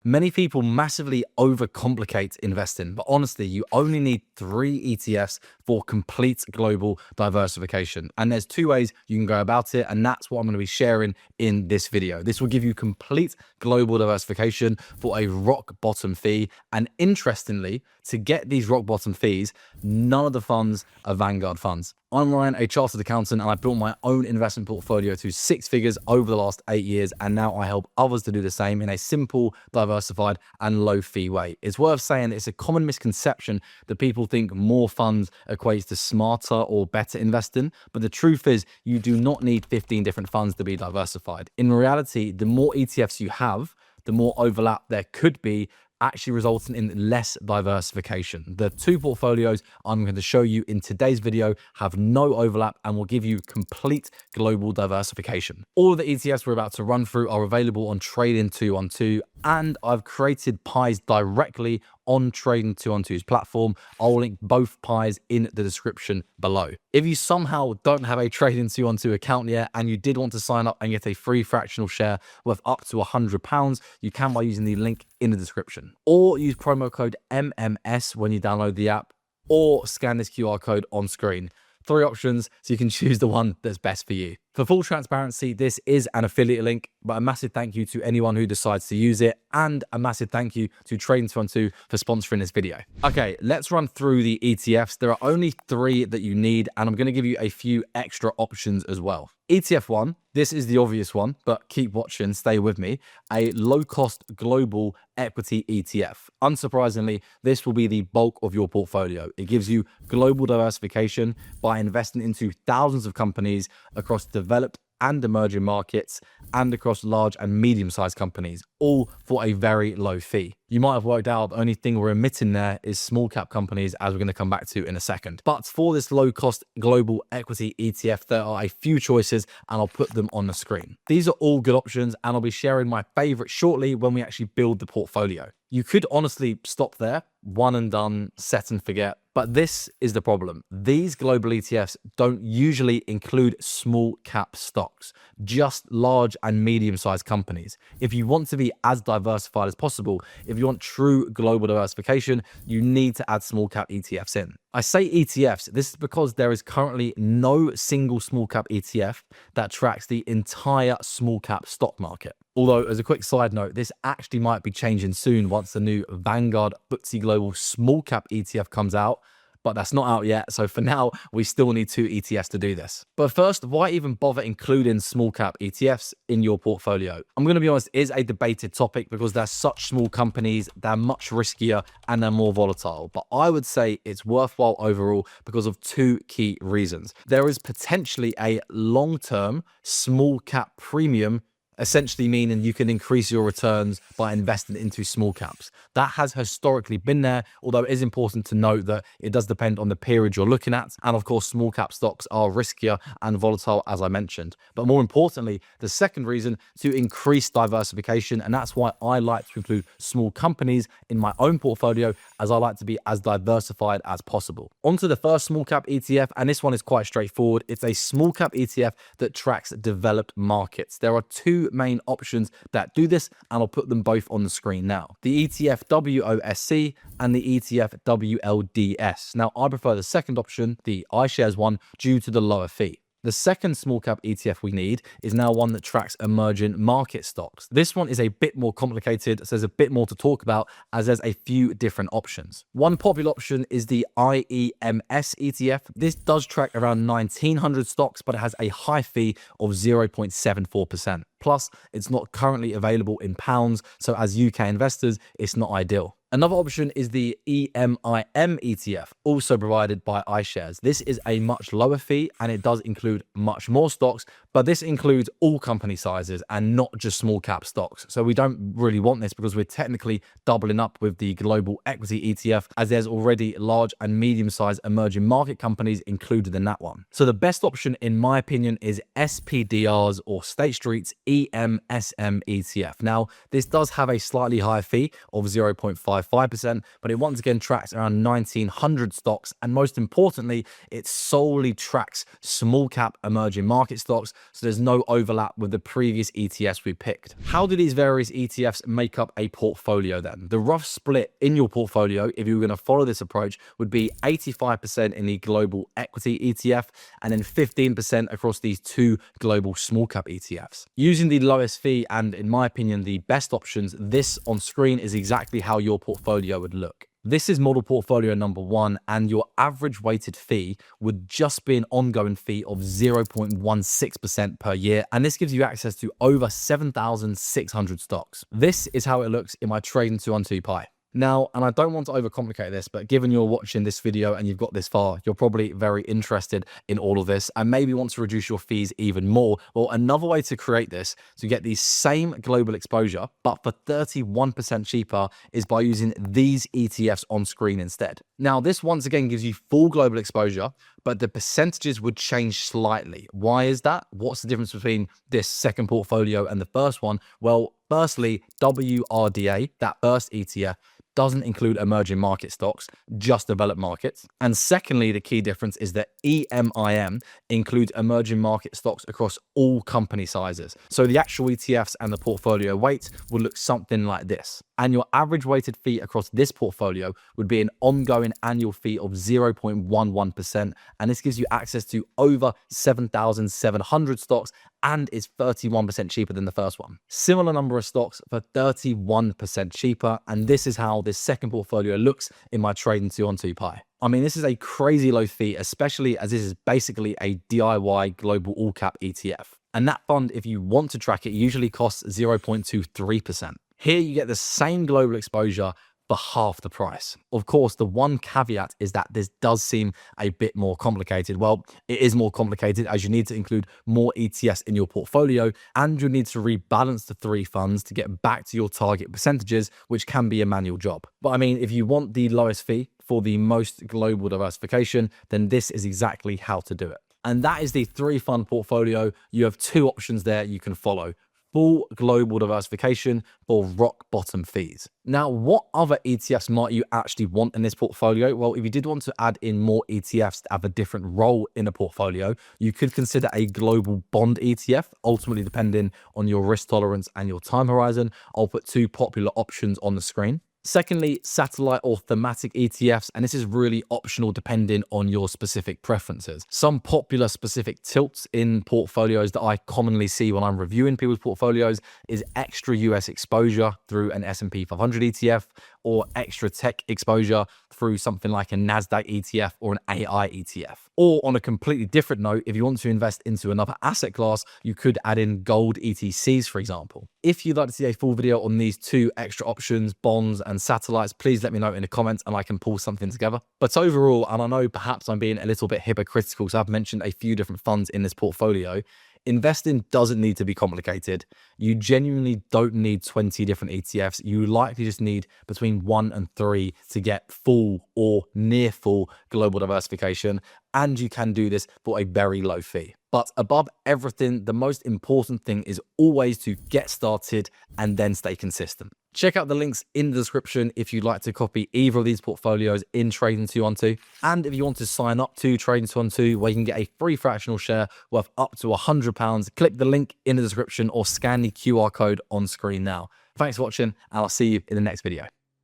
Many people massively overcomplicate investing, but honestly, you only need 3 ETFs for complete global diversification. And there's 2 ways you can go about it, and that's what I'm going to be sharing in this video. This will give you complete global diversification for a rock bottom fee. And interestingly, to get these rock bottom fees, none of the funds are Vanguard funds. I'm Ryan, a chartered accountant, and I built my own investment portfolio to 6 figures over the last 8 years, and now I help others to do the same in a simple, diversified, and low-fee way. It's worth saying it's a common misconception that people think more funds equates to smarter or better investing, but the truth is you do not need 15 different funds to be diversified. In reality, the more ETFs you have, the more overlap there could be, actually resulting in less diversification. The 2 portfolios I'm going to show you in today's video have no overlap and will give you complete global diversification. All of the ETFs we're about to run through are available on Trading 212, and I've created pies directly on Trading 212's platform. I'll link both pies in the description below. If you somehow don't have a Trading 212 account yet and you did want to sign up and get a free fractional share worth up to £100, you can by using the link in the description. Or use promo code MMS when you download the app, or scan this QR code on screen. 3 options, so you can choose the one that's best for you. For full transparency, this is an affiliate link, but a massive thank you to anyone who decides to use it, and a massive thank you to Trading 212 for sponsoring this video. Okay, let's run through the ETFs. There are only 3 that you need, and I'm going to give you a few extra options as well. ETF 1, this is the obvious one, but keep watching, stay with me. A low-cost global equity ETF. Unsurprisingly, this will be the bulk of your portfolio. It gives you global diversification by investing into thousands of companies across developed and emerging markets and across large and medium-sized companies, all for a very low fee. You might have worked out the only thing we're omitting there is small cap companies, as we're going to come back to in a second. But for this low cost global equity ETF, there are a few choices and I'll put them on the screen. These are all good options and I'll be sharing my favorite shortly when we actually build the portfolio. You could honestly stop there, one and done, set and forget. But this is the problem. These global ETFs don't usually include small cap stocks, just large and medium sized companies. If you want to be as diversified as possible, if you want true global diversification, you need to add small cap ETFs in. I say ETFs, this is because there is currently no single small cap ETF that tracks the entire small cap stock market. Although, as a quick side note, this actually might be changing soon once the new Vanguard FTSE Global Small Cap ETF comes out, but that's not out yet. So for now, we still need 2 ETFs to do this. But first, why even bother including small cap ETFs in your portfolio? I'm going to be honest, it is a debated topic because they're such small companies, they're much riskier and they're more volatile. But I would say it's worthwhile overall because of 2 key reasons. There is potentially a long-term small cap premium, essentially meaning you can increase your returns by investing into small caps. That has historically been there, although it is important to note that it does depend on the period you're looking at. And of course, small cap stocks are riskier and volatile, as I mentioned. But more importantly, the second reason, to increase diversification. And that's why I like to include small companies in my own portfolio, as I like to be as diversified as possible. Onto the first small cap ETF, and this one is quite straightforward. It's a small cap ETF that tracks developed markets. There are 2 main options that do this, and I'll put them both on the screen now. The ETF WOSC and the ETF WLDS. Now, I prefer the second option, the iShares one, due to the lower fee. The second small cap ETF we need is now one that tracks emerging market stocks. This one is a bit more complicated, so there's a bit more to talk about as there's a few different options. One popular option is the IEMS ETF. This does track around 1,900 stocks, but it has a high fee of 0.74%. Plus, it's not currently available in pounds, so as UK investors, it's not ideal. Another option is the EMIM ETF, also provided by iShares. This is a much lower fee and it does include much more stocks, but this includes all company sizes and not just small cap stocks. So we don't really want this because we're technically doubling up with the global equity ETF, as there's already large and medium-sized emerging market companies included in that one. So the best option, in my opinion, is SPDR's or State Street's EMSM ETF. Now, this does have a slightly higher fee of 0.5%, 0.55%, but it once again tracks around 1,900 stocks. And most importantly, it solely tracks small cap emerging market stocks. So there's no overlap with the previous ETFs we picked. How do these various ETFs make up a portfolio then? The rough split in your portfolio, if you were going to follow this approach, would be 85% in the global equity ETF and then 15% across these two global small cap ETFs. Using the lowest fee and, in my opinion, the best options, this on screen is exactly how your portfolio would look. This is model portfolio number 1, and your average weighted fee would just be an ongoing fee of 0.16% per year. And this gives you access to over 7,600 stocks. This is how it looks in my Trading 212 pie. Now, and I don't want to overcomplicate this, but given you're watching this video and you've got this far, you're probably very interested in all of this and maybe want to reduce your fees even more. Well, another way to create this, to get the same global exposure, but for 31% cheaper, is by using these ETFs on screen instead. Now, this once again gives you full global exposure, but the percentages would change slightly. Why is that? What's the difference between this second portfolio and the first one? Well, firstly, WRDA, that first ETF, doesn't include emerging market stocks, just developed markets. And secondly, the key difference is that EMIM includes emerging market stocks across all company sizes. So the actual ETFs and the portfolio weight will look something like this. And your average weighted fee across this portfolio would be an ongoing annual fee of 0.11%. And this gives you access to over 7,700 stocks and is 31% cheaper than the first one. Similar number of stocks for 31% cheaper. And this is how this second portfolio looks in my Trading 212 pie. I mean, this is a crazy low fee, especially as this is basically a DIY global all cap ETF. And that fund, if you want to track it, usually costs 0.23%. Here you get the same global exposure for half the price. Of course, the one caveat is that this does seem a bit more complicated. Well, it is more complicated as you need to include more ETFs in your portfolio and you need to rebalance the 3 funds to get back to your target percentages, which can be a manual job. But I mean, if you want the lowest fee for the most global diversification, then this is exactly how to do it. And that is the 3 fund portfolio. You have 2 options there you can follow. Full global diversification for rock bottom fees. Now, what other ETFs might you actually want in this portfolio? Well, if you did want to add in more ETFs to have a different role in a portfolio, you could consider a global bond ETF, ultimately depending on your risk tolerance and your time horizon. I'll put 2 popular options on the screen. Secondly, satellite or thematic ETFs, and this is really optional depending on your specific preferences. Some popular specific tilts in portfolios that I commonly see when I'm reviewing people's portfolios is extra US exposure through an S&P 500 ETF or extra tech exposure through something like a NASDAQ ETF or an AI ETF. Or on a completely different note, if you want to invest into another asset class, you could add in gold ETCs, for example. If you'd like to see a full video on these 2 extra options, bonds and satellites, please let me know in the comments and I can pull something together. But overall, and I know perhaps I'm being a little bit hypocritical because I've mentioned a few different funds in this portfolio, investing doesn't need to be complicated. You genuinely don't need 20 different ETFs. You likely just need between 1 and 3 to get full or near full global diversification. And you can do this for a very low fee. But above everything, the most important thing is always to get started and then stay consistent. Check out the links in the description if you'd like to copy either of these portfolios in Trading 212. And if you want to sign up to Trading 212, where you can get a free fractional share worth up to £100, click the link in the description or scan the QR code on screen now. Thanks for watching, and I'll see you in the next video.